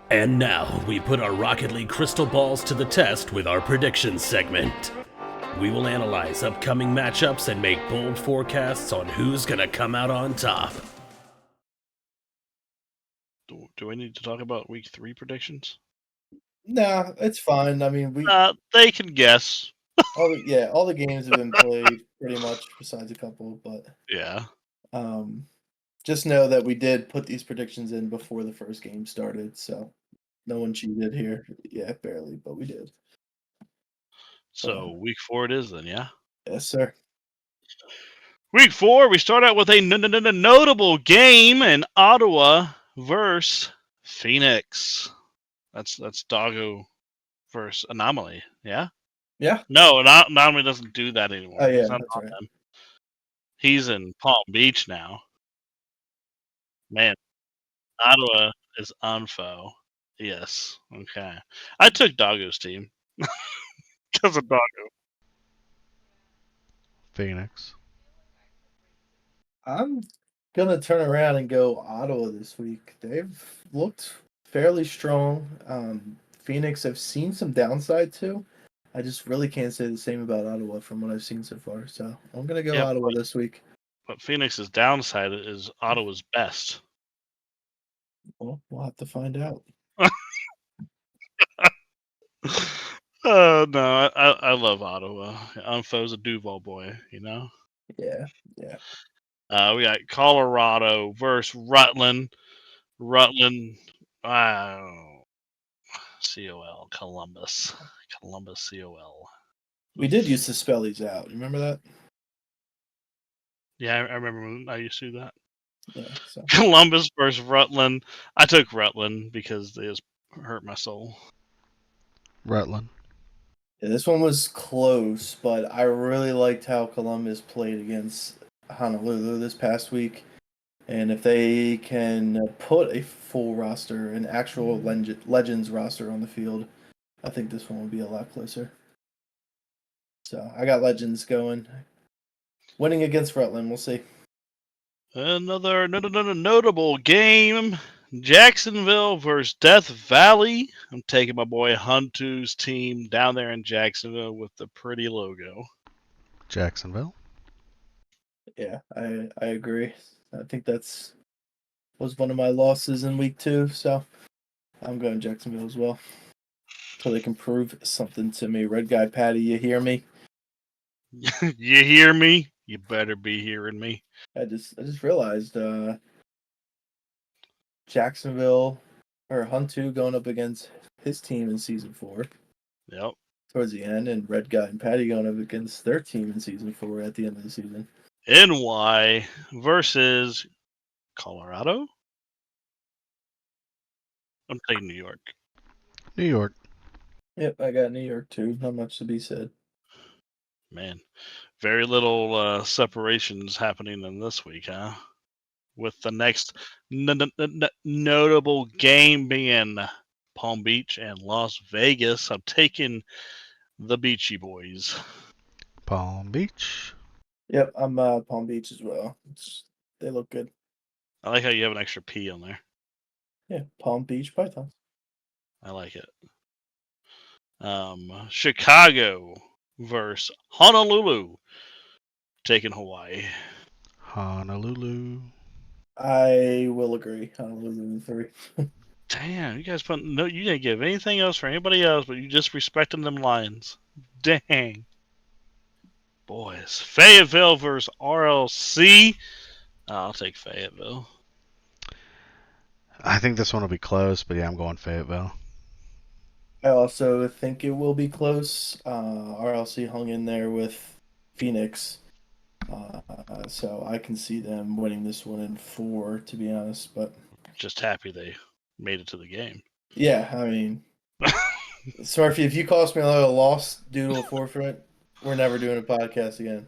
And now we put our Rocket League crystal balls to the test with our predictions segment. We will analyze upcoming matchups and make bold forecasts on who's gonna come out on top. Do we need to talk about week 3 predictions? Nah, it's fine. I mean, They can guess. all the games have been played pretty much, besides a couple. But Yeah. just know that we did put these predictions in before the first game started, so no one cheated here. Yeah, barely, but we did. So week 4 it is then, yeah? Yes, sir. Week 4, we start out with a notable game in Ottawa versus Phoenix. That's Doggo versus Anomaly, yeah? Yeah. No, Anomaly doesn't do that anymore. Oh, yeah, He's not that's on right. them. He's in Palm Beach now. Man, Ottawa is unfo. Yes. Okay. I took Doggo's team. Because of Doggo. Phoenix. I'm gonna turn around and go Ottawa this week. They've looked fairly strong. Phoenix, I've seen some downside too. I just really can't say the same about Ottawa from what I've seen so far. So I'm gonna go Yeah, Ottawa this week. But Phoenix's downside is Ottawa's best. Well, we'll have to find out. Oh no, I love Ottawa. I'm foes a Duval boy, you know. Yeah. We got Colorado versus Rutland. Rutland, COL Columbus, Columbus COL. We did used to spell these out. You remember that? Yeah, I remember when I used to do that. Yeah. So Columbus versus Rutland. I took Rutland because they just hurt my soul. Rutland. yeah, this one was close, but I really liked how Columbus played against Honolulu this past week. And if they can put a full roster, an actual Legends roster on the field, I think this one will be a lot closer. So I got Legends going. Winning against Rutland, we'll see. Another notable game. Jacksonville versus Death Valley. I'm taking my boy Huntu's team down there in Jacksonville with the pretty logo. Jacksonville. Yeah, I agree. I think was one of my losses in week 2, so I'm going Jacksonville as well. So they can prove something to me. Red Guy Patty, you hear me? You hear me? You better be hearing me. I just realized Jacksonville or Huntu going up against his team in season 4 Yep. towards the end, and Red Guy and Patty going up against their team in season 4 at the end of the season. NY versus Colorado. I'm taking New York. New York. Yep, I got New York too. Not much to be said. Man, very little separations happening in this week, huh? With the next notable game being Palm Beach and Las Vegas. I'm taking the Beachy Boys. Palm Beach. Yep, I'm Palm Beach as well. They look good. I like how you have an extra P on there. Yeah, Palm Beach Pythons. I like it. Chicago versus Honolulu. Taking Hawaii. Honolulu. I will agree. Honolulu in 3. Damn, you guys you didn't give anything else for anybody else, but you just respecting them Lions. Dang. Boys. Fayetteville versus RLC. I'll take Fayetteville. I think this one will be close, but yeah, I'm going Fayetteville. I also think it will be close. RLC hung in there with Phoenix. So I can see them winning this one in 4, to be honest. But just happy they made it to the game. Yeah, I mean, Smurfy, if you cost me another loss due to a forfeit, we're never doing a podcast again.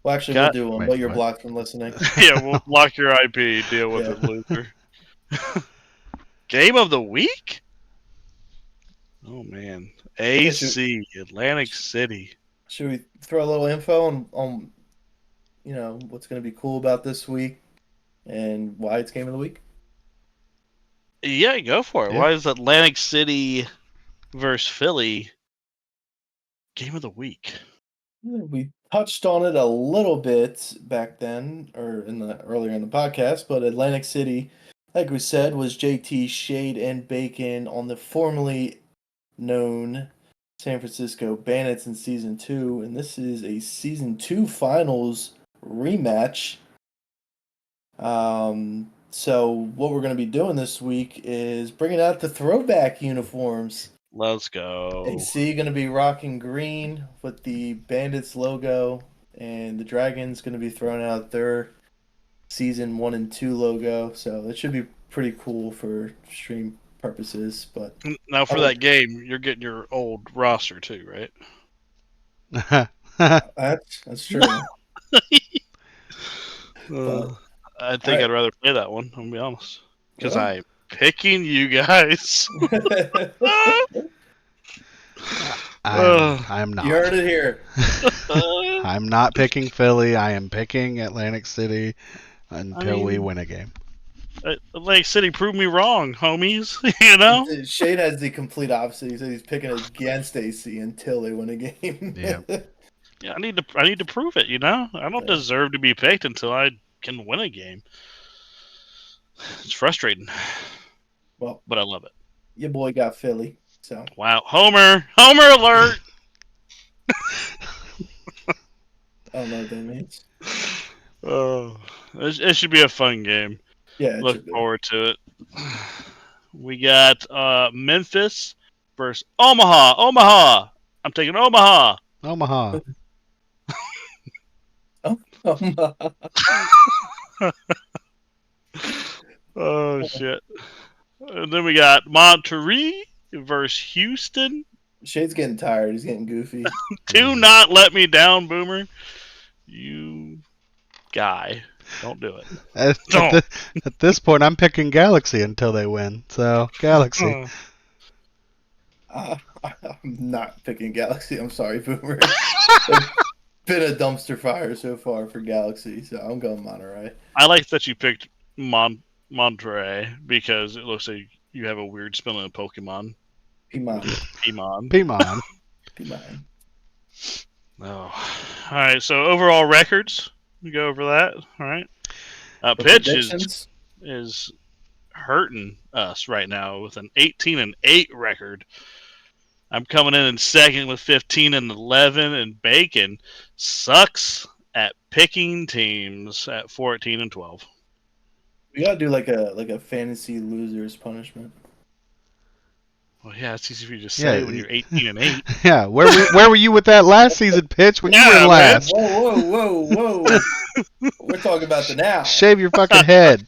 Well, actually, we'll do one, Wait, but you're what? blocked from listening. Yeah, we'll block your IP. Deal with it, loser. Game of the week? Oh, man. AC, Atlantic City. Should we throw a little info on what's going to be cool about this week and why it's game of the week? Yeah, go for it. Yeah. Why is Atlantic City versus Philly game of the week? We touched on it a little bit back then, or earlier in the podcast, but Atlantic City, like we said, was JT, Shade, and Bacon on the formerly known San Francisco Bandits in Season 2, and this is a Season 2 Finals rematch. So what we're going to be doing this week is bringing out the throwback uniforms. Let's go. AC going to be rocking green with the Bandits logo, and the Dragons going to be throwing out their Season 1 and 2 logo. So it should be pretty cool for stream purposes. But now for that game, you're getting your old roster too, right? that's true. I think I'd rather play that one, I'll be honest. Because I'm picking you guys. I'm not. You heard it here. I'm not picking Philly. I am picking Atlantic City until we mean- win a game. Atlantic City proved me wrong, homies. You know? Shade has the complete opposite. He said he's picking against AC until they win a game. Yeah. Yeah, I need to prove it. You know, I don't deserve to be picked until I can win a game. It's frustrating, Well, but I love it. your boy got Philly. So Wow, Homer alert! I don't know what that means. Oh, it should be a fun game. Yeah, it Look should be. forward to it. We got Memphis versus Omaha. Omaha. I'm taking Omaha. Omaha. Oh shit. And then we got Monterey versus Houston. Shade's getting tired. He's getting goofy. Do not let me down, Boomer. You guy. Don't do it. At this point, I'm picking Galaxy until they win. So, Galaxy. I'm not picking Galaxy. I'm sorry, Boomer. It's been a dumpster fire so far for Galaxy, so I'm going Monterey. I like that you picked Monterey because it looks like you have a weird spelling of Pokemon. Pimon. Pimon. Oh. All right. So overall records, we go over that. All right. Pitch is hurting us right now with an 18-8 record. I'm coming in second with 15-11, and Bacon sucks at picking teams at 14-12. We gotta do like a fantasy losers punishment. Well, yeah, it's easy for you to say when you're 18-8. Yeah, where were you with that last season, Pitch, when you were in last? Whoa. We're talking about the now. Shave your fucking head.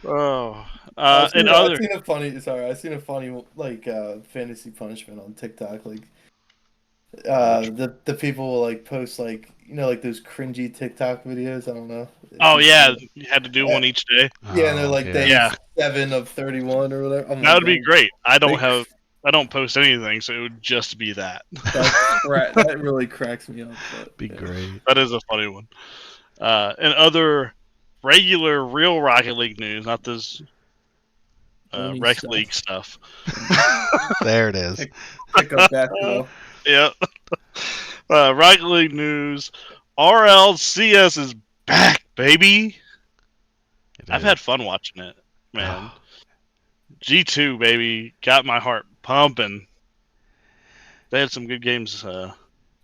Oh. I seen a funny like fantasy punishment on TikTok. Like the people will like post like like those cringy TikTok videos. I don't know. Oh yeah, you had to do one each day. Yeah, and they're like yeah. day 7 of 31 or whatever. That would be great. I don't post anything, so it would just be that. That really cracks me up. But, be great. That is a funny one. And other regular real Rocket League news, not this Rec League stuff. There it is. Pick up basketball. Yeah. Rocket League news. RLCS is back, baby. I've had fun watching it, man. G2, baby, got my heart pumping. They had some good games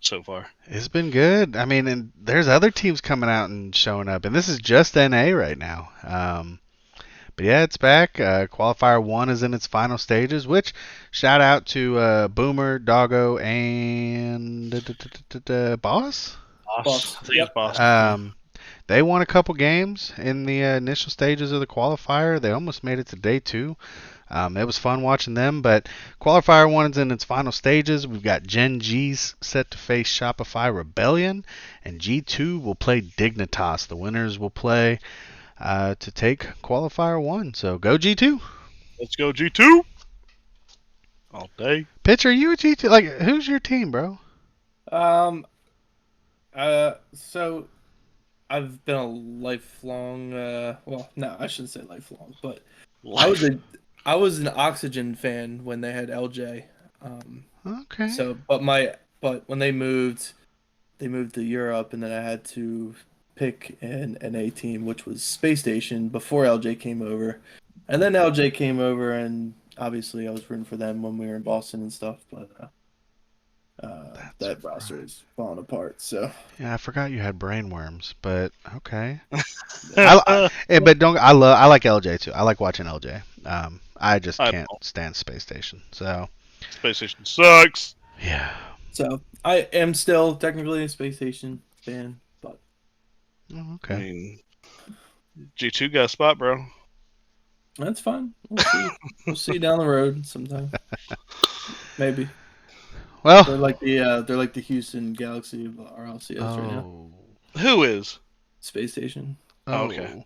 so far. It's been good. I mean, and there's other teams coming out and showing up, and this is just NA right now. But yeah, it's back. Qualifier 1 is in its final stages, which shout out to Boomer, Doggo, and Boss? Boss. I think it's Boss. They won a couple games in the initial stages of the qualifier. They almost made it to day 2. It was fun watching them, but Qualifier 1 is in its final stages. We've got Gen G's set to face Shopify Rebellion, and G2 will play Dignitas. The winners will play to take Qualifier 1. So go G2. Let's go G2. All day. Pitch, are you a G2? Like, who's your team, bro? So I've been a lifelong. Well, no, I shouldn't say lifelong, but I was an Oxygen fan when they had LJ. Okay. So, but when they moved to Europe, and then I had to pick an A team, which was Space Station before LJ came over, and then LJ came over, and obviously I was rooting for them when we were in Boston and stuff, but that roster is falling apart. So yeah, I forgot you had brainworms, but okay. I like LJ too. I like watching LJ. I just can't stand Space Station. So Space Station sucks. Yeah. So I am still technically a Space Station fan, but okay. I mean, G2 got a spot, bro. That's fine. We'll see. We'll see down the road sometime. Maybe. Well, they're like the Houston Galaxy of RLCS right now. Who is? Space Station. Oh, okay.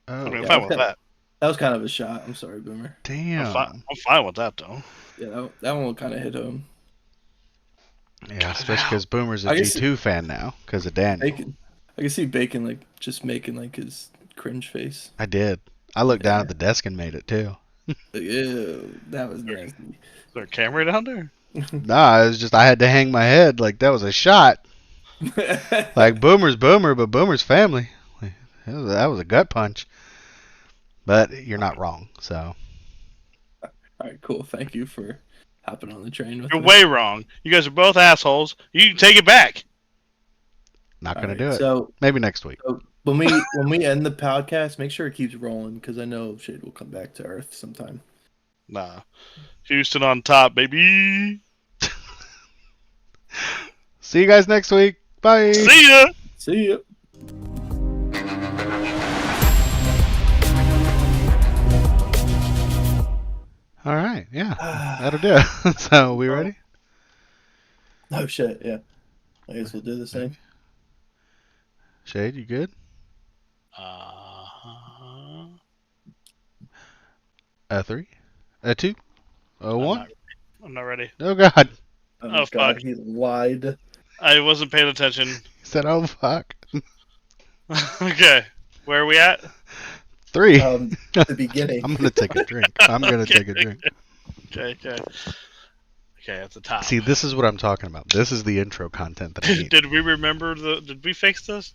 Oh. I mean, I'm fine with that. That was kind of a shot. I'm sorry, Boomer. Damn. I'm fine with that though. Yeah, that one kind of hit home. Yeah, especially because Boomer's a I guess G2 fan now because of Daniel. Bacon. I can see Bacon like just making like his cringe face. I did. I looked down at the desk and made it too. Like, ew, that was nasty. Is there a camera down there? Nah, it was just I had to hang my head like that was a shot. Like Boomer's Boomer, but Boomer's family. That was a gut punch. But you're not wrong. So All right, cool. Thank you for hopping on the train with You're me. way wrong. You guys are both assholes. You can take it back. not All gonna right, do it. So Maybe next week. when we end the podcast, make sure it keeps rolling because I know shit will come back to Earth sometime. Nah. Houston on top, baby. See you guys next week. Bye. See ya. See ya. All right. Yeah, that'll do it. So we ready? Oh shit! Yeah. I guess we'll do the same. Shade, you good? A 3, a 2, a 1. I'm not ready. Oh God. Oh, Oh, God, fuck. he lied. I wasn't paying attention. He said, "Oh fuck." Okay. Where are we at? 3. The beginning. I'm gonna take a drink. I'm gonna take a drink. Okay. Okay, at the top. See, this is what I'm talking about. This is the intro content that I need. Did we remember did we fix this?